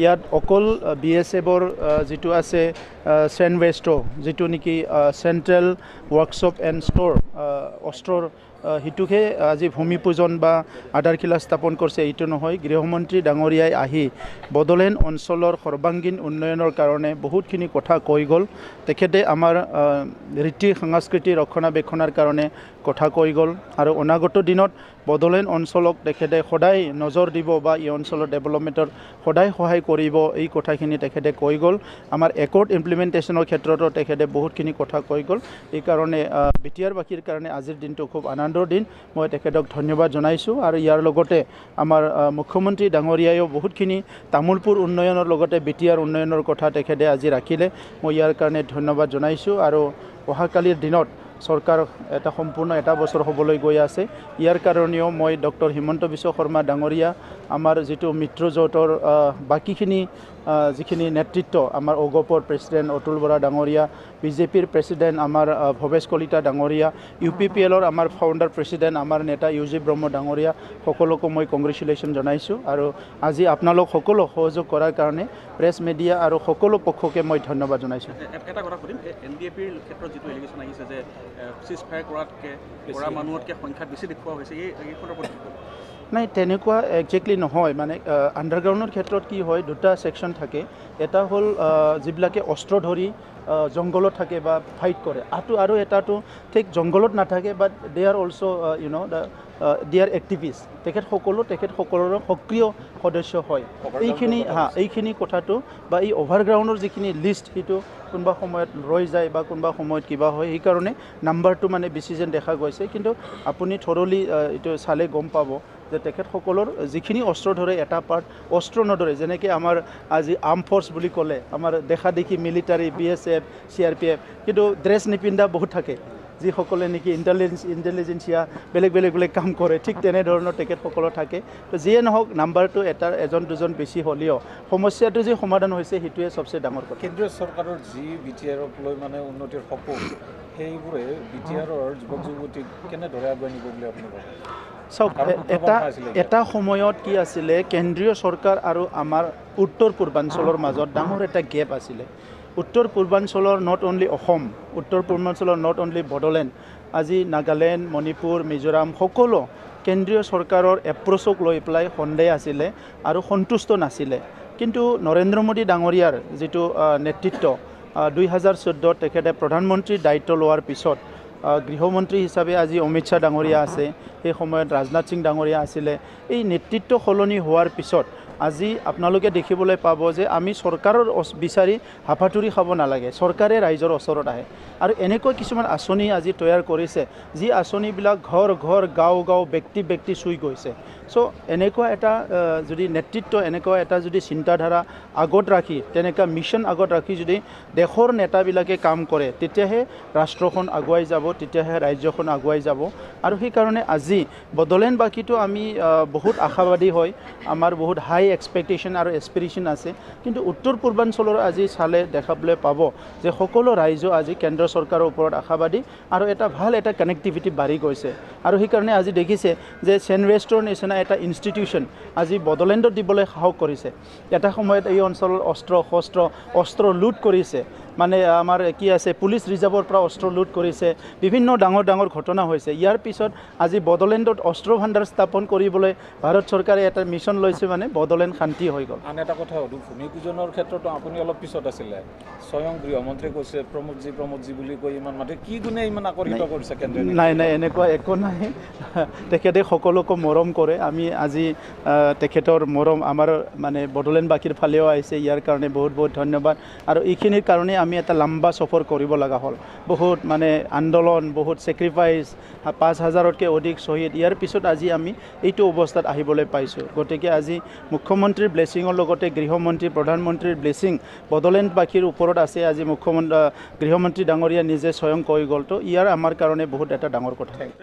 ইয়াত অকল BSFৰ যিটো আছে চেন ৱেষ্টৰ যিটো নেকি চেণ্ট্ৰেল ৱৰ্কশ্বপ এণ্ড ষ্ট'ৰ অস্ত্ৰৰ সিটোহে আজি ভূমি পূজন বা আধাৰশিলা স্থাপন কৰিছে এইটো নহয়। গৃহমন্ত্ৰী ডাঙৰীয়াই আহি বড়োলেণ্ড অঞ্চলৰ সৰ্বাংগীন উন্নয়নৰ কাৰণে বহুতখিনি কথা কৈ গ'ল। তেখেতে আমাৰ ৰীতি সংস্কৃতি ৰক্ষণাবেক্ষণৰ কাৰণে কথা কৈ গ'ল আৰু অনাগত দিনত বড়োলেণ্ড অঞ্চলক তেখেতে সদায় নজৰ দিব বা এই অঞ্চলৰ ডেভেলপমেণ্টৰ সদায় সহায় কৰিব এই কথাখিনি তেখেতে কৈ গ'ল। আমাৰ একৰ্ড ইমপ্লিমেণ্টেশ্যনৰ ক্ষেত্ৰতো তেখেতে বহুতখিনি কথা কৈ গ'ল। এইকাৰণে বিটিআৰবাসীৰ কাৰণে আজিৰ দিনটো খুব আনন্দৰ দিন। মই তেখেতক ধন্যবাদ জনাইছোঁ আৰু ইয়াৰ লগতে আমাৰ মুখ্যমন্ত্ৰী ডাঙৰীয়ায়ো বহুতখিনি তামোলপুৰ উন্নয়নৰ লগতে বিটিআৰ উন্নয়নৰ কথা তেখেতে আজি ৰাখিলে। মই ইয়াৰ কাৰণে ধন্যবাদ জনাইছোঁ আৰু অহাকালিৰ দিনত চৰকাৰ এটা সম্পূৰ্ণ এটা বছৰ হ'বলৈ গৈ আছে। ইয়াৰ কাৰণেও মই ডক্টৰ হিমন্ত বিশ্ব শৰ্মা ডাঙৰীয়া আমাৰ যিটো মিত্ৰজোঁটৰ বাকীখিনি যিখিনি নেতৃত্ব আমাৰ অগপৰ প্ৰেছিডেণ্ট অতুল বৰা ডাঙৰীয়া, বিজেপিৰ প্ৰেছিডেণ্ট আমাৰ ভৱেশ কলিতা ডাঙৰীয়া, UPPLৰ আমাৰ ফাউণ্ডাৰ প্ৰেছিডেণ্ট আমাৰ নেতা UG ব্ৰহ্ম ডাঙৰীয়া সকলোকো মই কংগ্ৰেচুলেশ্যন জনাইছোঁ আৰু আজি আপোনালোক সকলো সহযোগ কৰাৰ কাৰণে প্ৰেছ মিডিয়া আৰু সকলো পক্ষকে মই ধন্যবাদ জনাইছোঁ। এটা কথা সুধিম, NDAPৰ ক্ষেত্ৰত যিটো এলিগেশ্যন আহিছে যে চিজ ফায়াৰ কৰাতকৈ কৰা মানুহতকৈ সংখ্যা বেছি দেখুওৱা হৈছে, এই সন্দৰ্ভত নাই তেনেকুৱা একজেক্টলি নহয়। মানে আণ্ডাৰগ্ৰাউণ্ডৰ ক্ষেত্ৰত কি হয়, দুটা ছেকশ্যন থাকে। এটা হ'ল যিবিলাকে অস্ত্ৰ ধৰি জংঘলত থাকে বা ফাইট কৰে, আৰু এটাটো ঠিক জংঘলত নাথাকে but they are also' they are activists. তেখেতসকলৰ সক্ৰিয় সদস্য হয়। এইখিনি কথাটো বা এই অভাৰগ্ৰাউণ্ডৰ যিখিনি লিষ্ট সেইটো কোনোবা সময়ত ৰৈ যায় বা কোনোবা সময়ত কিবা হয়, সেইকাৰণে নাম্বাৰটো মানে বেছি যেন দেখা গৈছে। কিন্তু আপুনি থৰলি এইটো চালে গম পাব যে তেখেতসকলৰ যিখিনি অস্ত্ৰ ধৰে এটা পাৰ্ট অস্ত্ৰ নধৰে। যেনেকৈ আমাৰ আজি আৰ্ম ফ'ৰ্চ বুলি ক'লে আমাৰ দেখা দেখি মিলিটাৰী BSF CRPF, কিন্তু ড্ৰেছ নিপিন্ধা বহুত থাকে যিসকলে নেকি ইণ্টেলিজেঞ্চিয়া বেলেগ কাম কৰে। ঠিক তেনেধৰণৰ তেখেতসকলৰ থাকে। তো যিয়ে নহওক নাম্বাৰটো এজন দুজন বেছি হ'লেও সমস্যাটো যে সমাধান হৈছে সেইটোৱে চবচে ডাঙৰ কথা। কেন্দ্ৰীয় চৰকাৰৰ যি বিটিআৰক লৈ মানে উন্নতিৰ সপোন, সেইবোৰে বিটিআৰৰ যুৱক যুৱতীক কেনেদৰে আগুৱাই নিব বুলি আপুনি ভাবে? চাওক, এটা সময়ত কি আছিলে, কেন্দ্ৰীয় চৰকাৰ আৰু আমাৰ উত্তৰ পূৰ্বাঞ্চলৰ মাজত ডাঙৰ এটা গেপ আছিলে। উত্তৰ পূৰ্বাঞ্চলৰ নট অনলি অসম, উত্তৰ পূৰ্বাঞ্চলৰ নট অনলি বড়োলেণ্ড, আজি নাগালেণ্ড, মণিপুৰ, মিজোৰাম সকলো কেন্দ্ৰীয় চৰকাৰৰ এপ্ৰ'চক লৈ পেলাই সন্দেহ আছিলে আৰু সন্তুষ্ট নাছিলে। কিন্তু নৰেন্দ্ৰ মোদী ডাঙৰীয়াৰ যিটো নেতৃত্ব 2014 তেখেতে প্ৰধানমন্ত্ৰীৰ দায়িত্ব লোৱাৰ পিছত গৃহমন্ত্ৰী হিচাপে আজি অমিত শ্বাহ ডাঙৰীয়া আছে, সেই সময়ত ৰাজনাথ সিং ডাঙৰীয়া আছিলে। এই নেতৃত্ব সলনি হোৱাৰ পিছত আজি আপোনালোকে দেখিবলৈ পাব যে আমি চৰকাৰৰ বিচাৰি হাপাথুৰি খাব নালাগে, চৰকাৰে ৰাইজৰ ওচৰত আহে আৰু এনেকৈ কিছুমান আঁচনি আজি তৈয়াৰ কৰিছে যি আঁচনিবিলাক ঘৰ গাঁও ব্যক্তি চুই গৈছে। চ' এনেকুৱা এটা যদি নেতৃত্ব, এনেকুৱা এটা যদি চিন্তাধাৰা আগত ৰাখি, তেনেকুৱা মিছন আগত ৰাখি যদি দেশৰ নেতাবিলাকে কাম কৰে, তেতিয়াহে ৰাষ্ট্ৰখন আগুৱাই যাব, তেতিয়াহে ৰাজ্যখন আগুৱাই যাব। আৰু সেইকাৰণে আজি বড়োলেণ্ডবাসীটো আমি বহুত আশাবাদী হয়, আমাৰ বহুত হাই এক্সপেক্টেশ্যন আৰু এছপিৰেশ্যন আছে। কিন্তু উত্তৰ পূৰ্বাঞ্চলৰ আজি চালে দেখাবলৈ পাব যে সকলো ৰাইজ আজি কেন্দ্ৰ চৰকাৰৰ ওপৰত আশাবাদী আৰু ভাল এটা কানেক্টিভিটি বাঢ়ি গৈছে। আৰু সেইকাৰণে আজি দেখিছে যে চেন ৱেষ্টৰ নিচিনা এটা ইনষ্টিটিউশ্যন আজি বড়োলেণ্ডত দিবলৈ সাহস কৰিছে। এটা সময়ত এই অঞ্চলৰ অস্ত্ৰ লুট কৰিছে, মানে আমাৰ কি আছে পুলিচ ৰিজাৰ্ভৰ পৰা অস্ত্ৰ লুট কৰিছে, বিভিন্ন ডাঙৰ ঘটনা হৈছে। ইয়াৰ পিছত আজি বড়োলেণ্ডত অস্ত্ৰ ভাণ্ডাৰ স্থাপন কৰিবলৈ ভাৰত চৰকাৰে এটা মিছন লৈছে, মানে বড়োলেণ্ড শান্তি হৈ গ'ল। আন এটা কথা সুধোঁ, ভূমি পূজনৰ ক্ষেত্ৰতো আপুনি অলপ পিছত আছিলে, স্বয়ং গৃহমন্ত্ৰীয়ে কৈছে প্ৰমোদজী বুলি কৈ ইমান মাতে, কি গুণে ইমান আকৰ্ষিত কৰিছে কেন্দ্ৰই? নাই এনেকুৱা একো নাই, তেখেতে সকলোকে মৰম কৰে। আমি আজি তেখেতৰ মৰম আমাৰ মানে বড়োলেণ্ডবাসীৰ ফালেও আহিছে, ইয়াৰ কাৰণে বহুত ধন্যবাদ। আৰু এইখিনিৰ কাৰণে আমি এটা লম্বা সফৰ কৰিব লগা হ'ল, বহুত মানে আন্দোলন, বহুত ছেক্ৰিফাইচ, 5000তকৈ অধিক শ্বহীদ। ইয়াৰ পিছত আজি আমি এইটো অৱস্থাত আহিবলৈ পাইছোঁ। গতিকে আজি মুখ্যমন্ত্ৰীৰ ব্লেছিঙৰ লগতে গৃহমন্ত্ৰী প্ৰধানমন্ত্ৰীৰ ব্লেছিং বড়োলেণ্ডবাসীৰ ওপৰত আছে। আজি গৃহমন্ত্ৰী ডাঙৰীয়া নিজে স্বয়ং কৈ গ'ল, তো ইয়াৰ আমাৰ কাৰণে বহুত এটা ডাঙৰ কথা।